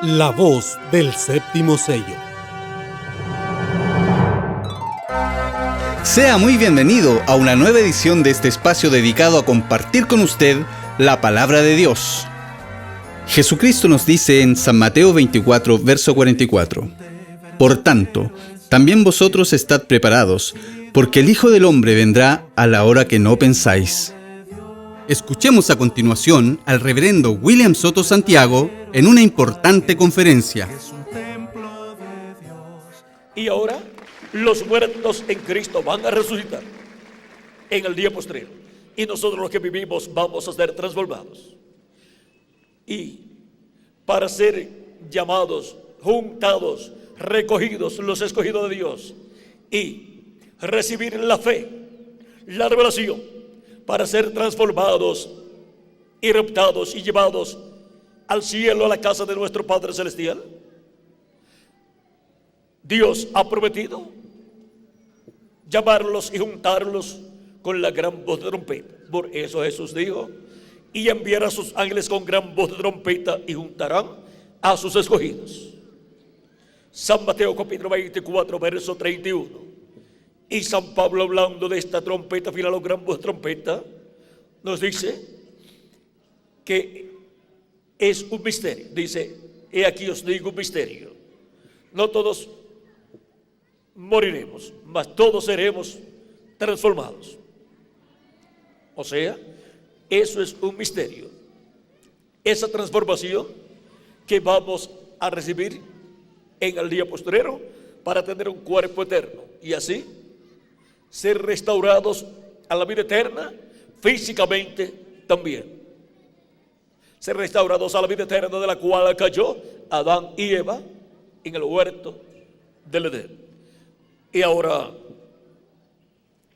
La voz del séptimo sello. Sea muy bienvenido a una nueva edición de este espacio dedicado a compartir con usted la palabra de Dios. Jesucristo nos dice en San Mateo 24, verso 44: Por tanto, también vosotros estad preparados, porque el Hijo del Hombre vendrá a la hora que no pensáis. Escuchemos a continuación al reverendo William Soto Santiago en una importante conferencia. Y ahora los muertos en Cristo van a resucitar en el día postrero, y nosotros los que vivimos vamos a ser transformados, y para ser llamados, juntados, recogidos, los escogidos de Dios, y recibir la fe, la revelación, para ser transformados y raptados y llevados al cielo, a la casa de nuestro Padre Celestial. Dios ha prometido llamarlos y juntarlos con la gran voz de trompeta. Por eso Jesús dijo: y enviará a sus ángeles con gran voz de trompeta y juntarán a sus escogidos. San Mateo capítulo 24, verso 31. Y San Pablo, hablando de esta trompeta final o gran voz de trompeta, nos dice que es un misterio. Dice: he aquí os digo un misterio. No todos moriremos, mas todos seremos transformados. O sea, eso es un misterio. Esa transformación que vamos a recibir en el día postrero para tener un cuerpo eterno y así ser restaurados a la vida eterna físicamente también. Ser restaurados a la vida eterna de la cual cayó Adán y Eva en el huerto del Edén. Y ahora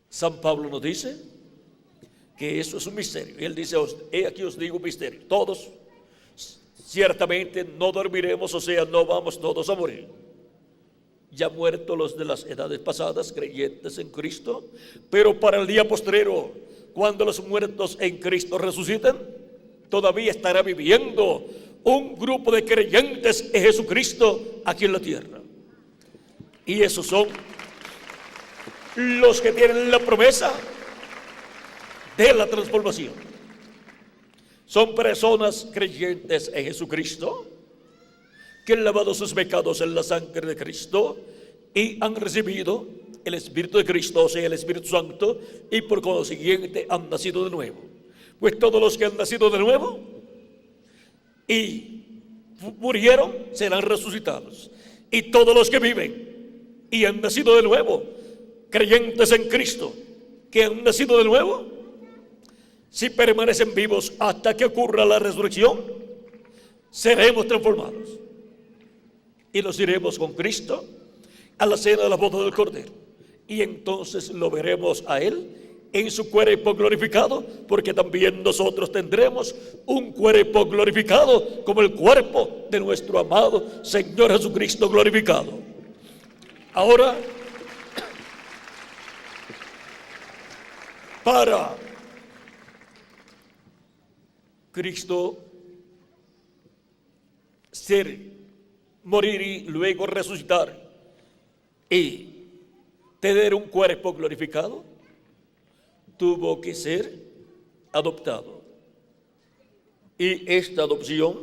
San Pablo nos dice que eso es un misterio. Y él dice: he aquí os digo un misterio. Todos ciertamente no dormiremos, o sea, no vamos todos a morir. Ya muertos los de las edades pasadas, creyentes en Cristo, pero para el día postrero, cuando los muertos en Cristo resuciten, todavía estará viviendo un grupo de creyentes en Jesucristo aquí en la tierra. Y esos son los que tienen la promesa de la transformación. Son personas creyentes en Jesucristo, que han lavado sus pecados en la sangre de Cristo y han recibido el Espíritu de Cristo, o sea, el Espíritu Santo, y por consiguiente han nacido de nuevo. Pues todos los que han nacido de nuevo y murieron serán resucitados. Y todos los que viven y han nacido de nuevo, creyentes en Cristo, que han nacido de nuevo, si permanecen vivos hasta que ocurra la resurrección, seremos transformados y nos iremos con Cristo a la cena de la boda del Cordero, y entonces lo veremos a Él en su cuerpo glorificado, porque también nosotros tendremos un cuerpo glorificado como el cuerpo de nuestro amado Señor Jesucristo glorificado. Ahora, para Cristo morir y luego resucitar y tener un cuerpo glorificado, tuvo que ser adoptado. Y esta adopción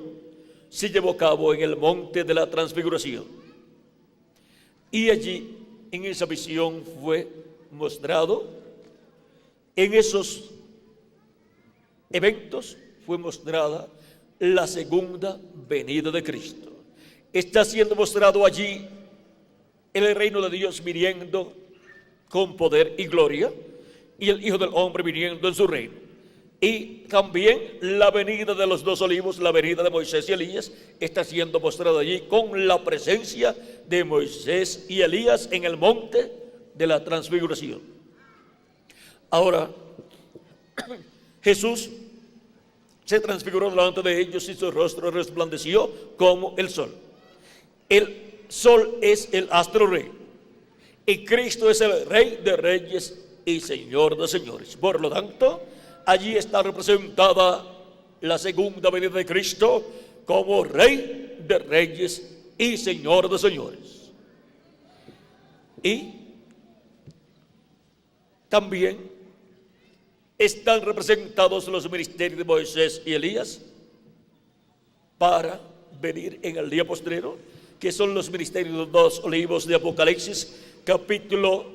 se llevó a cabo en el monte de la transfiguración. Y allí, en esa visión, fue mostrado, en esos eventos, fue mostrada la segunda venida de Cristo. Está siendo mostrado allí el reino de Dios viniendo con poder y gloria, y el Hijo del Hombre viniendo en su reino. Y también la venida de los dos olivos, la venida de Moisés y Elías, está siendo mostrada allí con la presencia de Moisés y Elías en el monte de la transfiguración. Ahora, Jesús se transfiguró delante de ellos y su rostro resplandeció como el sol. El sol es el astro rey, y Cristo es el Rey de reyes y Señor de señores. Por lo tanto, allí está representada la segunda venida de Cristo como Rey de reyes y Señor de señores. Y también están representados los ministerios de Moisés y Elías para venir en el día postrero, que son los ministerios de los dos olivos de Apocalipsis, capítulo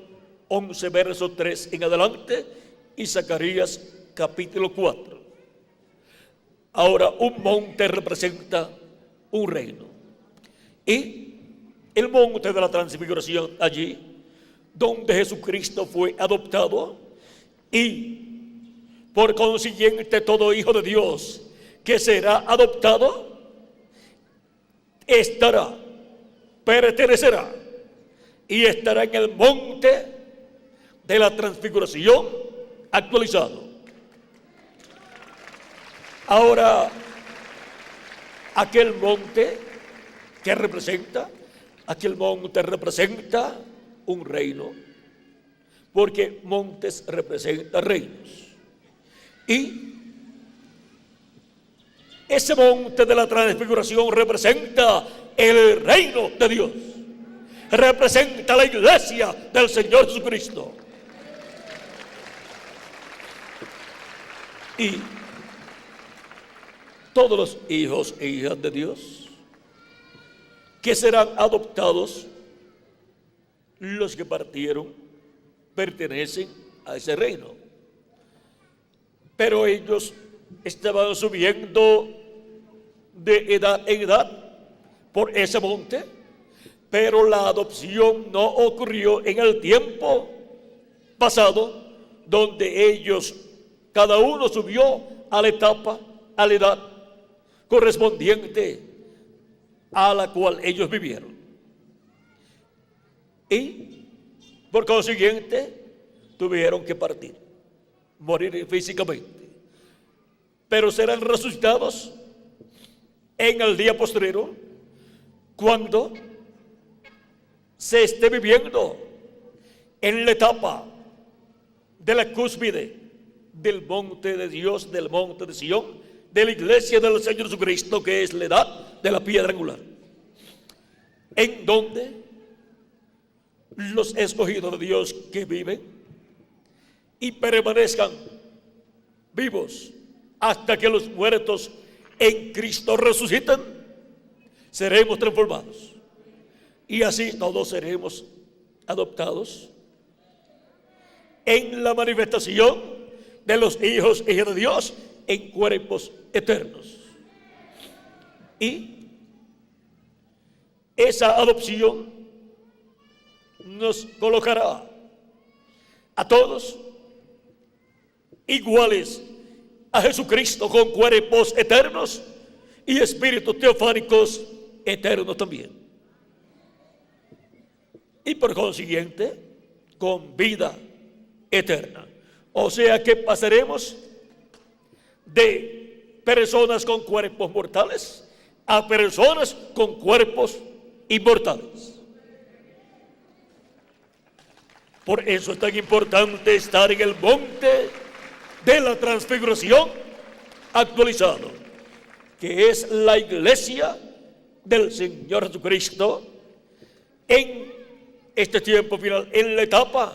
11, verso 3 en adelante, y Zacarías, capítulo 4. Ahora, un monte representa un reino. Y el monte de la transfiguración, allí donde Jesucristo fue adoptado, y por consiguiente todo hijo de Dios que será adoptado pertenecerá y estará en el monte de la transfiguración actualizado. Ahora, aquel monte representa un reino, porque montes representan reinos. Y ese monte de la transfiguración representa el reino de Dios, representa la iglesia del Señor Jesucristo. Y todos los hijos e hijas de Dios que serán adoptados, los que partieron, pertenecen a ese reino. Pero ellos estaban subiendo de edad en edad por ese monte, pero la adopción no ocurrió en el tiempo pasado, donde ellos, cada uno subió a la etapa, a la edad correspondiente a la cual ellos vivieron. Y por consiguiente tuvieron que partir, morir físicamente, pero serán resucitados en el día postrero, cuando se esté viviendo en la etapa de la cúspide del monte de Dios, del monte de Sion, de la iglesia del Señor Jesucristo, que es la edad de la piedra angular, en donde los escogidos de Dios que viven y permanezcan vivos hasta que los muertos en Cristo resucitan, seremos transformados, y así todos seremos adoptados en la manifestación de los hijos e hijas de Dios en cuerpos eternos. Y esa adopción nos colocará a todos iguales a Jesucristo, con cuerpos eternos y espíritus teofánicos eternos también, y por consiguiente con vida eterna. O sea que pasaremos de personas con cuerpos mortales a personas con cuerpos inmortales. Por eso es tan importante estar en el monte de la transfiguración actualizado, que es la iglesia del Señor Jesucristo en este tiempo final, en la etapa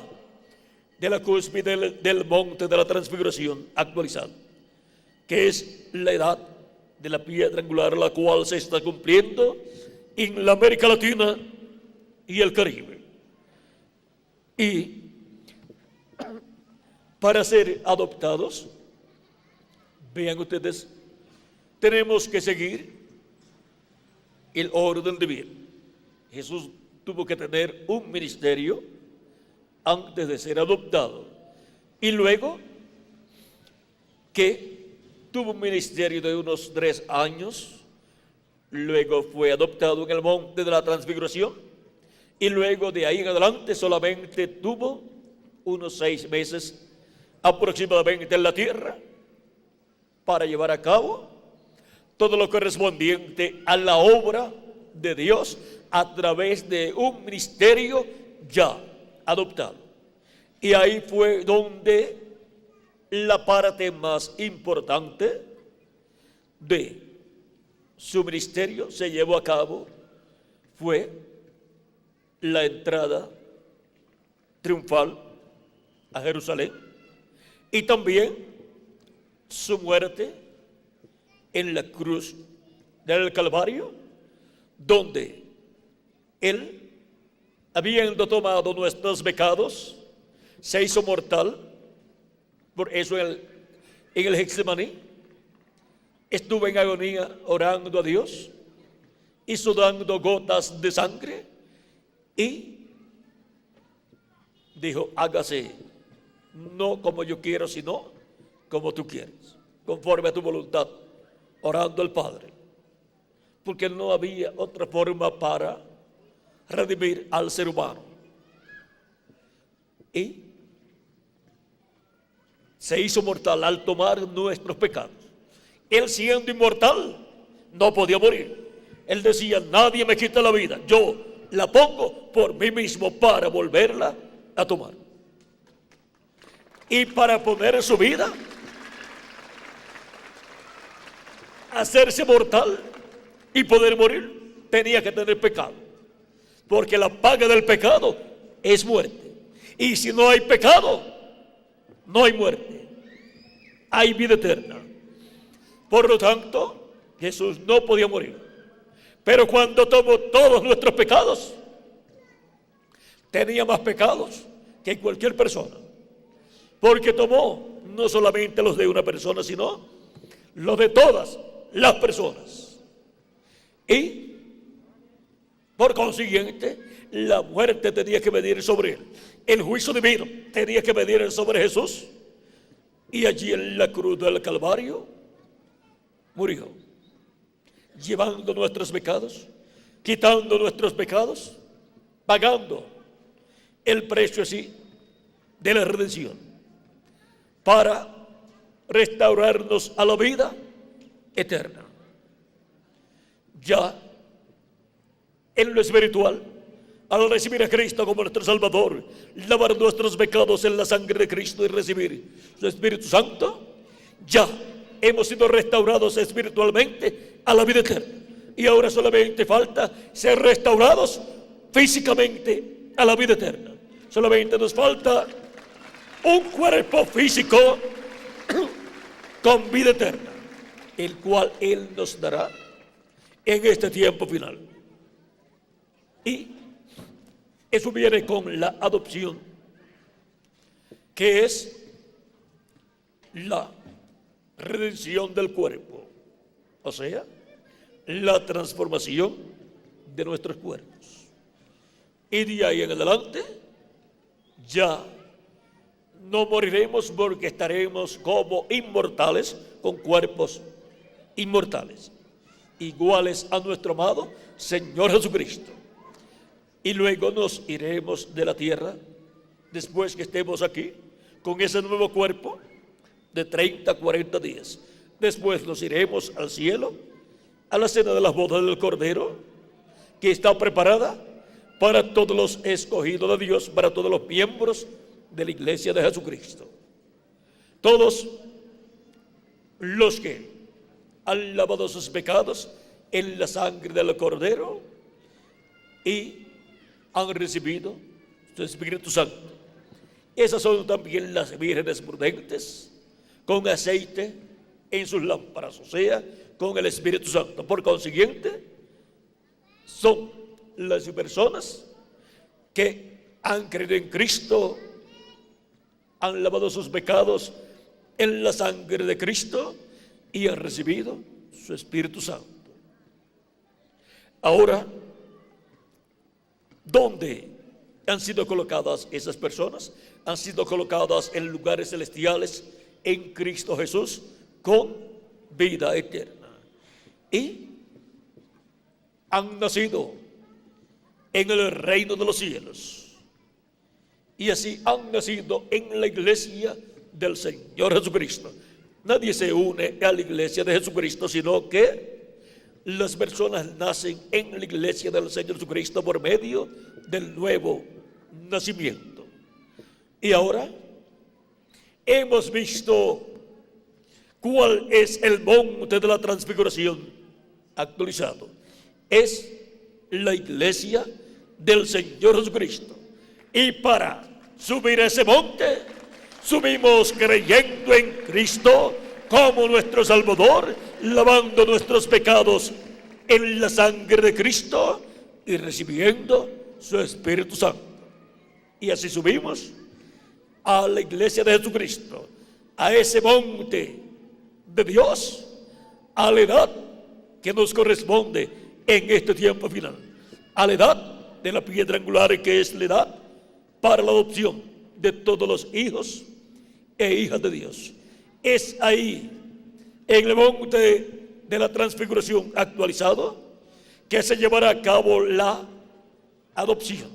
de la cúspide del monte de la transfiguración actualizado, que es la edad de la piedra angular, la cual se está cumpliendo en la América Latina y el Caribe. Y para ser adoptados, vean ustedes, tenemos que seguir el orden divino. Jesús tuvo que tener un ministerio antes de ser adoptado, y luego que tuvo un ministerio de unos 3 años, luego fue adoptado en el monte de la transfiguración, y luego de ahí en adelante solamente tuvo unos 6 meses aproximadamente en la tierra para llevar a cabo todo lo correspondiente a la obra de Dios a través de un ministerio ya adoptado. Y ahí fue donde la parte más importante de su ministerio se llevó a cabo fue la entrada triunfal a Jerusalén y también su muerte en la cruz del Calvario, donde Él, habiendo tomado nuestros pecados, se hizo mortal. Por eso en el Getsemaní estuvo en agonía orando a Dios y sudando gotas de sangre y dijo: hágase no como yo quiero, sino como tú quieres, conforme a tu voluntad, orando al Padre, porque no había otra forma para redimir al ser humano. Y se hizo mortal al tomar nuestros pecados. Él, siendo inmortal, no podía morir. Él decía: nadie me quita la vida, yo la pongo por mí mismo para volverla a tomar. Y para poner su vida, hacerse mortal y poder morir, tenía que tener pecado, porque la paga del pecado es muerte. Y si no hay pecado, no hay muerte, hay vida eterna. Por lo tanto, Jesús no podía morir. Pero cuando tomó todos nuestros pecados, tenía más pecados que cualquier persona, porque tomó no solamente los de una persona, sino los de todas las personas. Y por consiguiente, la muerte tenía que venir sobre él, el juicio divino tenía que venir sobre Jesús, y allí en la cruz del Calvario murió, llevando nuestros pecados, quitando nuestros pecados, pagando el precio así de la redención, para restaurarnos a la vida eterna. Ya en lo espiritual, al recibir a Cristo como nuestro Salvador, lavar nuestros pecados en la sangre de Cristo y recibir su Espíritu Santo, ya hemos sido restaurados espiritualmente a la vida eterna. Y ahora solamente falta ser restaurados físicamente a la vida eterna. Solamente nos falta un cuerpo físico con vida eterna, el cual Él nos dará en este tiempo final. Y eso viene con la adopción, que es la redención del cuerpo, o sea, la transformación de nuestros cuerpos. Y de ahí en adelante ya no moriremos, porque estaremos como inmortales, con cuerpos inmortales, iguales a nuestro amado Señor Jesucristo. Y luego nos iremos de la tierra, después que estemos aquí, con ese nuevo cuerpo de 30, 40 días. Después nos iremos al cielo, a la cena de las bodas del Cordero, que está preparada para todos los escogidos de Dios, para todos los miembros de la iglesia de Jesucristo. Todos los que han lavado sus pecados en la sangre del Cordero y han recibido su Espíritu Santo. Esas son también las vírgenes prudentes, con aceite en sus lámparas, o sea, con el Espíritu Santo. Por consiguiente, son las personas que han creído en Cristo, han lavado sus pecados en la sangre de Cristo y han recibido su Espíritu Santo. Ahora, ¿dónde han sido colocadas esas personas? Han sido colocadas en lugares celestiales en Cristo Jesús con vida eterna. Y han nacido en el reino de los cielos. Y así han nacido en la iglesia del Señor Jesucristo. Nadie se une a la iglesia de Jesucristo, sino que las personas nacen en la iglesia del Señor Jesucristo por medio del nuevo nacimiento. Y ahora hemos visto cuál es el monte de la transfiguración, actualizado. Es la iglesia del Señor Jesucristo. Y para subir a ese monte, subimos creyendo en Cristo como nuestro Salvador, lavando nuestros pecados en la sangre de Cristo y recibiendo su Espíritu Santo. Y así subimos a la iglesia de Jesucristo, a ese monte de Dios, a la edad que nos corresponde en este tiempo final, a la edad de la piedra angular, que es la edad para la adopción de todos los hijos e hijas de Dios. Es ahí, en el monte de la transfiguración actualizado, que se llevará a cabo la adopción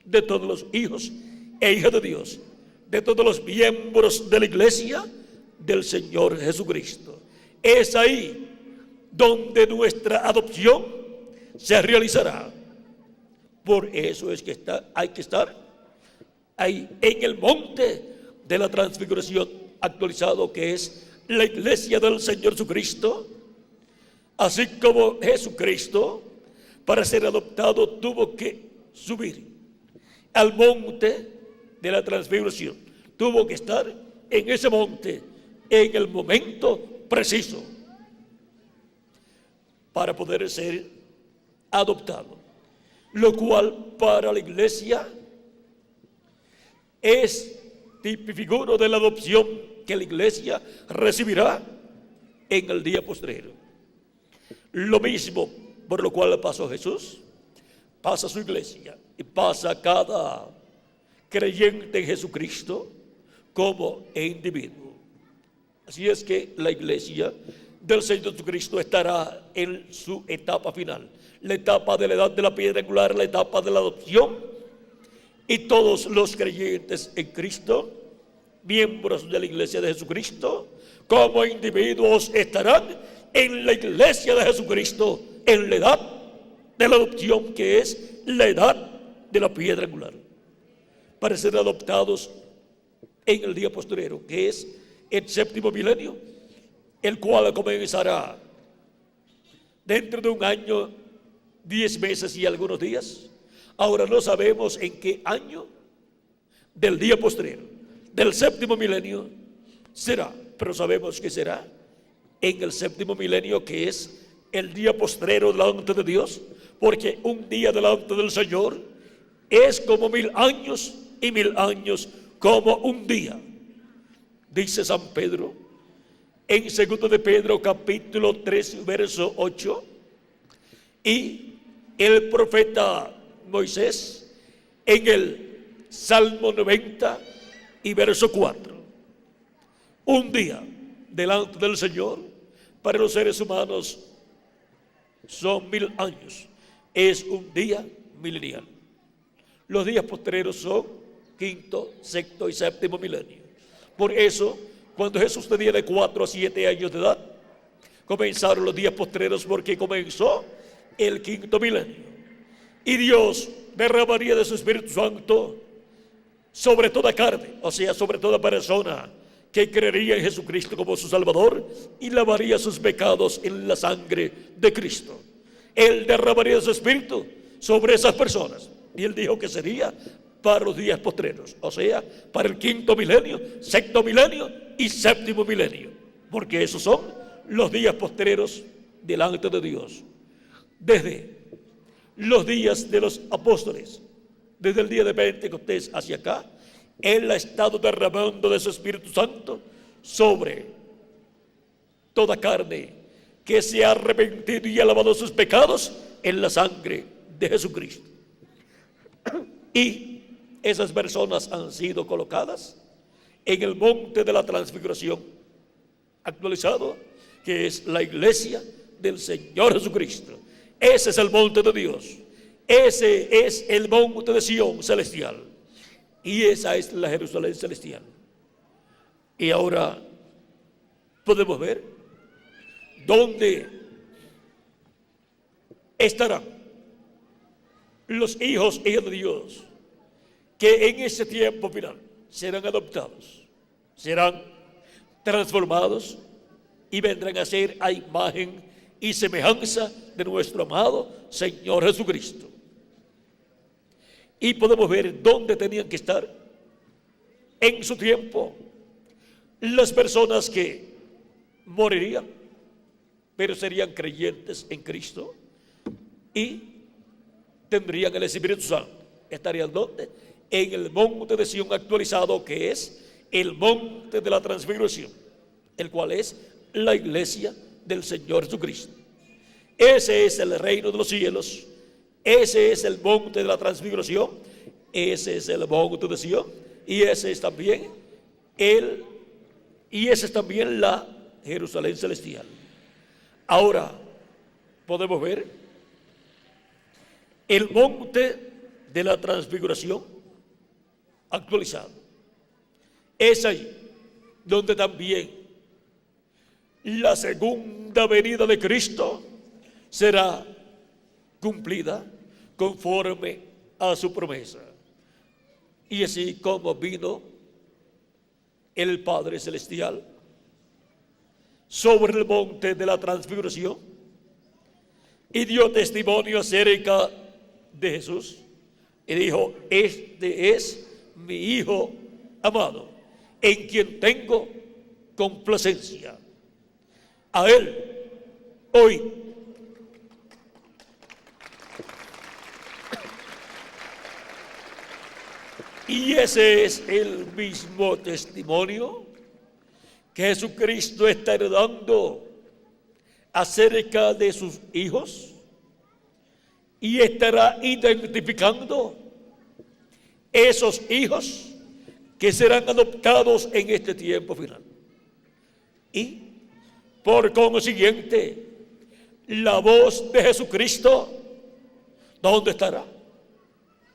de todos los hijos e hijas de Dios, de todos los miembros de la iglesia del Señor Jesucristo. Es ahí donde nuestra adopción se realizará. Por eso es que hay que estar ahí en el monte de la transfiguración actualizado, que es la iglesia del Señor Jesucristo. Así como Jesucristo, para ser adoptado, tuvo que subir al monte de la transfiguración, tuvo que estar en ese monte en el momento preciso para poder ser adoptado, lo cual para la iglesia es tipificado de la adopción que la iglesia recibirá en el día postrero. Lo mismo por lo cual pasó Jesús, pasa su iglesia y pasa cada creyente en Jesucristo como individuo. Así es que la iglesia del Señor Jesucristo estará en su etapa final, la etapa de la edad de la piedra angular, la etapa de la adopción, y todos los creyentes en Cristo, miembros de la iglesia de Jesucristo, como individuos estarán en la iglesia de Jesucristo en la edad de la adopción, que es la edad de la piedra angular, para ser adoptados en el día postrero, que es el séptimo milenio, el cual comenzará dentro de un año, 10 meses y algunos días. Ahora no sabemos en qué año del día postrero, del séptimo milenio será, pero sabemos que será en el séptimo milenio, que es el día postrero delante de Dios, porque un día delante del Señor es como 1000 años y 1000 años como un día. Dice San Pedro en 2 de Pedro capítulo 3 verso 8, y el profeta Moisés en el Salmo 90 y verso 4. Un día delante del Señor para los seres humanos son 1000 años, es un día milenial. Los días postreros son quinto, sexto y séptimo milenio. Por eso, cuando Jesús tenía de 4 a 7 años de edad, comenzaron los días postreros, porque comenzó el quinto milenio. Y Dios derramaría de su Espíritu Santo sobre toda carne, o sea, sobre toda persona que creería en Jesucristo como su Salvador, y lavaría sus pecados en la sangre de Cristo. Él derramaría su Espíritu sobre esas personas, y Él dijo que sería para los días postreros, o sea, para el quinto milenio, sexto milenio y séptimo milenio, porque esos son los días postreros delante de Dios. Desde los días de los apóstoles, desde el día de Pentecostés hacia acá, Él ha estado derramando de su Espíritu Santo sobre toda carne que se ha arrepentido y ha lavado sus pecados en la sangre de Jesucristo. Y esas personas han sido colocadas en el monte de la transfiguración actualizado, que es la iglesia del Señor Jesucristo. Ese es el monte de Dios, ese es el monte de Sión celestial, y esa es la Jerusalén celestial. Y ahora podemos ver dónde estarán los hijos y hijas de Dios, que en ese tiempo final serán adoptados, serán transformados y vendrán a ser a imagen y semejanza de nuestro amado Señor Jesucristo. Y podemos ver dónde tenían que estar en su tiempo las personas que morirían, pero serían creyentes en Cristo y tendrían el Espíritu Santo. ¿Estarían dónde? En el monte de Sión actualizado, que es el monte de la transfiguración, el cual es la iglesia del Señor Jesucristo. Ese es el reino de los cielos, ese es el monte de la transfiguración, ese es el monte de Sión, y ese es también la Jerusalén celestial. Ahora podemos ver el monte de la transfiguración actualizado. Es ahí donde también la segunda venida de Cristo será cumplida conforme a su promesa. Y así como vino el Padre Celestial sobre el monte de la transfiguración y dio testimonio acerca de Jesús y dijo: este es mi Hijo amado, en quien tengo complacencia. A Él hoy y ese es el mismo testimonio que Jesucristo está dando acerca de sus hijos, y estará identificando esos hijos que serán adoptados en este tiempo final. Y por consiguiente, la voz de Jesucristo, ¿dónde estará?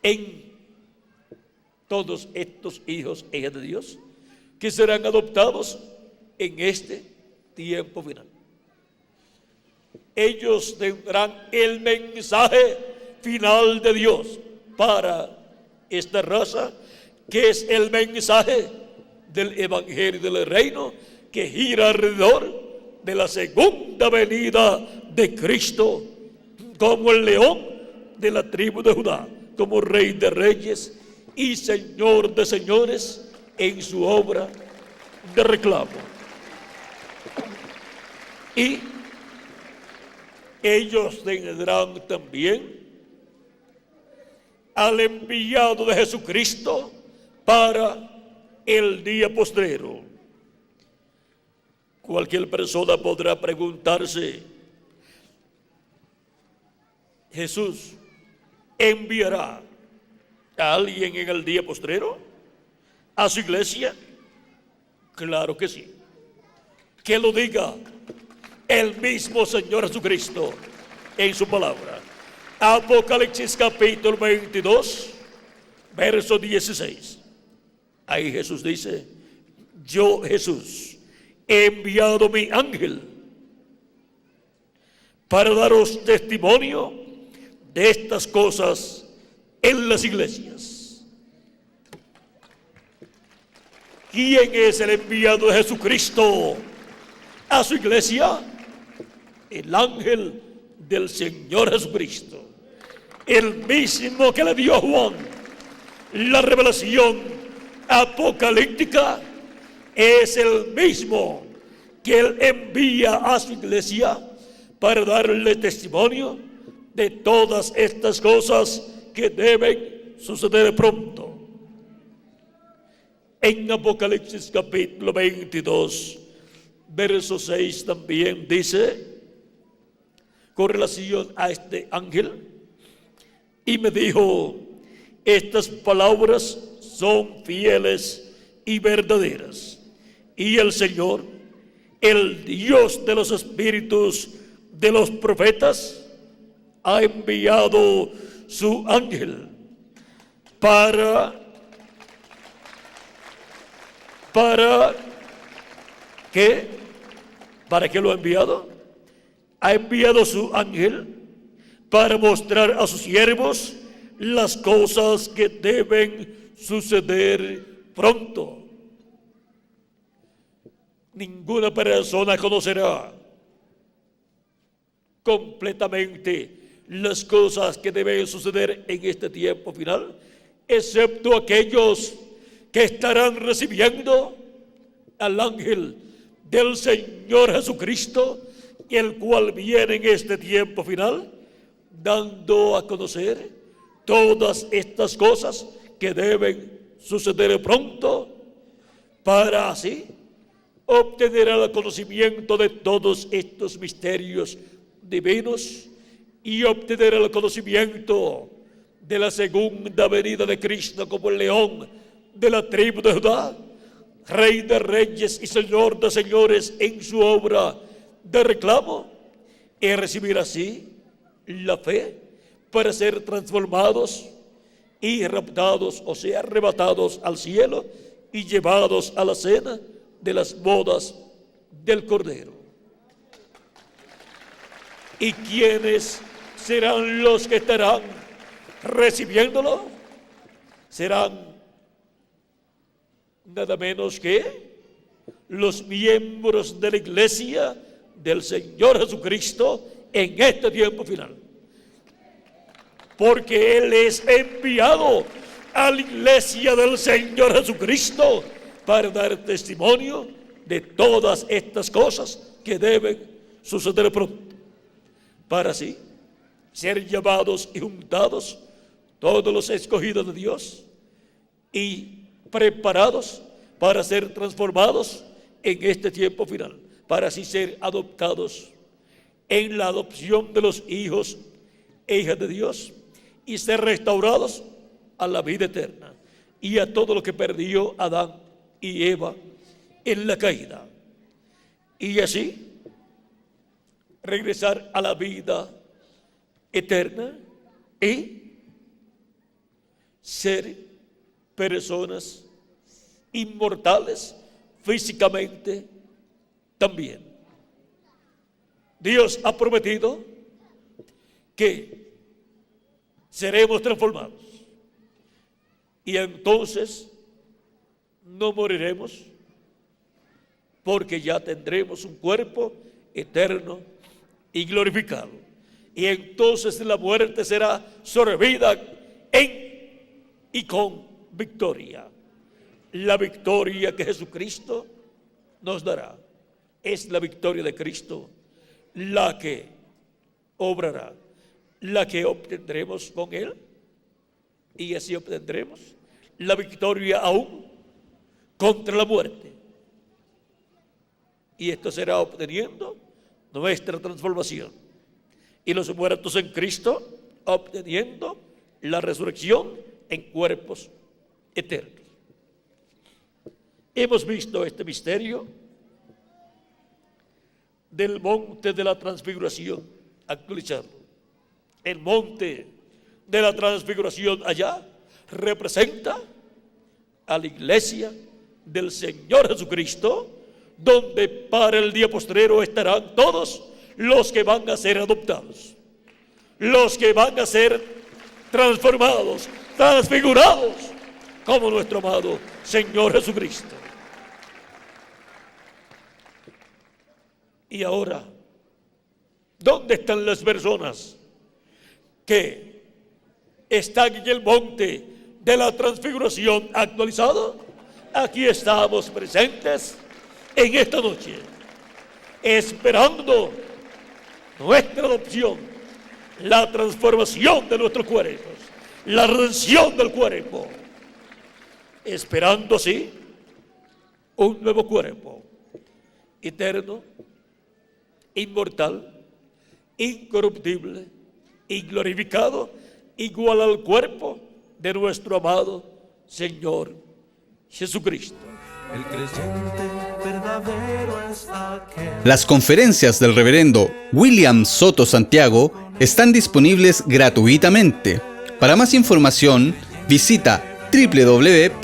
En todos estos hijos e hijas de Dios que serán adoptados en este tiempo final. Ellos tendrán el mensaje final de Dios para esta raza, que es el mensaje del Evangelio del Reino, que gira alrededor de la segunda venida de Cristo como el león de la tribu de Judá, como Rey de Reyes y Señor de señores en su obra de reclamo. Y ellos tendrán también al enviado de Jesucristo para el día postrero. Cualquier persona podrá preguntarse: ¿Jesús enviará a alguien en el día postrero a su iglesia? Claro que sí. Que lo diga el mismo Señor Jesucristo en su palabra. Apocalipsis capítulo 22, verso 16. Ahí Jesús dice: yo, Jesús, he enviado mi ángel para daros testimonio de estas cosas en las iglesias. ¿Quién es el enviado de Jesucristo a su iglesia? El ángel del Señor Jesucristo, el mismo que le dio a Juan la revelación apocalíptica, es el mismo que él envía a su iglesia para darle testimonio de todas estas cosas que deben suceder pronto. En Apocalipsis capítulo 22, verso 6 también dice, con relación a este ángel: y me dijo, estas palabras son fieles y verdaderas, y el Señor, el Dios de los espíritus de los profetas, ha enviado su ángel ¿para qué? ¿Para qué lo ha enviado? Ha enviado su ángel para mostrar a sus siervos las cosas que deben suceder pronto. Ninguna persona conocerá completamente las cosas que deben suceder en este tiempo final, excepto aquellos que estarán recibiendo al ángel del Señor Jesucristo, el cual viene en este tiempo final, dando a conocer todas estas cosas que deben suceder pronto, para así obtener el conocimiento de todos estos misterios divinos y obtener el conocimiento de la segunda venida de Cristo como el león de la tribu de Judá, Rey de reyes y Señor de señores en su obra de reclamo, y recibir así la fe para ser transformados y raptados, o sea, arrebatados al cielo y llevados a la cena de las bodas del Cordero. ¿Y quiénes serán los que estarán recibiéndolo? Serán nada menos que los miembros de la iglesia del Señor Jesucristo en este tiempo final. Porque Él es enviado a la iglesia del Señor Jesucristo para dar testimonio de todas estas cosas que deben suceder pronto, para así ser llamados y juntados todos los escogidos de Dios y preparados para ser transformados en este tiempo final, para así ser adoptados en la adopción de los hijos e hijas de Dios y ser restaurados a la vida eterna y a todo lo que perdió Adán y Eva en la caída, y así regresar a la vida eterna y ser personas inmortales físicamente también. Dios ha prometido que seremos transformados y entonces no moriremos, porque ya tendremos un cuerpo eterno y glorificado, y entonces la muerte será sorbida en y con victoria. La victoria que Jesucristo nos dará es la victoria de Cristo, la que obrará, la que obtendremos con Él, y así obtendremos la victoria aún contra la muerte. Y esto será obteniendo nuestra transformación, y los muertos en Cristo obteniendo la resurrección en cuerpos eternos. Hemos visto este misterio del monte de la transfiguración actualizado. El monte de la transfiguración allá representa a la iglesia del Señor Jesucristo, donde para el día postrero estarán todos los que van a ser adoptados, los que van a ser transformados, transfigurados como nuestro amado Señor Jesucristo. Y ahora, ¿dónde están las personas que están en el monte de la transfiguración actualizado? Aquí estamos presentes en esta noche, esperando nuestra adopción, la transformación de nuestros cuerpos, la redención del cuerpo, esperando así un nuevo cuerpo eterno, inmortal, incorruptible y glorificado, igual al cuerpo de nuestro amado Señor Jesucristo. El creyente verdadero es aquel. Las conferencias del reverendo William Soto Santiago están disponibles gratuitamente. Para más información, visita www.carpa.com.